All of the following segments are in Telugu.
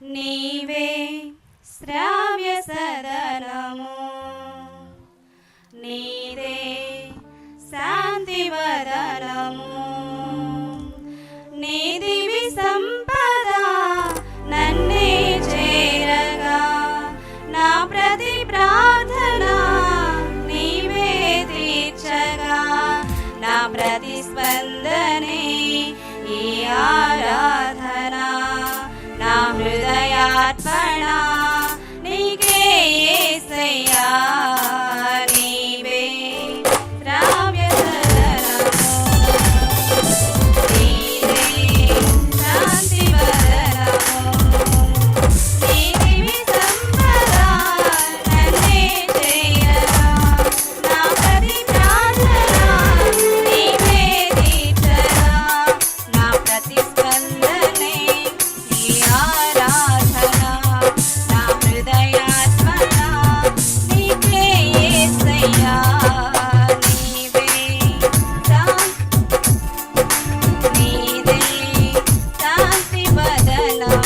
నీవే శ్రావ్య సదనము, నీదే శాంతి వదనము. నీ దివి సంపద నన్నే చేరగా, నా ప్రతి ప్రార్థన నీవే తీర్చగా, నా ప్రతిస్పందనే ఈ ఆరాధన, నా హృదయార్పణ నీకే యేసయ్యా. నీవే శ్రావ్య సదనము, నీవే శాంతి వదనము. నీ దివి సంపద నన్నే చేయగా, నా ప్రతి ప్రార్థన నీవే తీర్చగా, నా ప్రతిస్పందనే నీ ఆరాధన, నా హృదయార్పణ నీకే యేసయ్యా. నీవే నీదే శాంతి వదనము.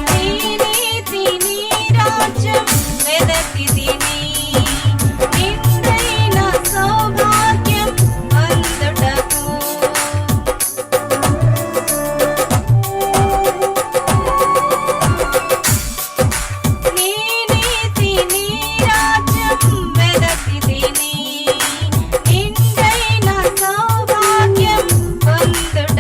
నీ నీతి నీ రాజ్యం వెదకితిని, నిండైన సౌభాగ్యం పొందుటకు. నీ నీతి నీ రాజ్యం వెదకితిని, నిండైన సౌభాగ్యం పొందుటకు.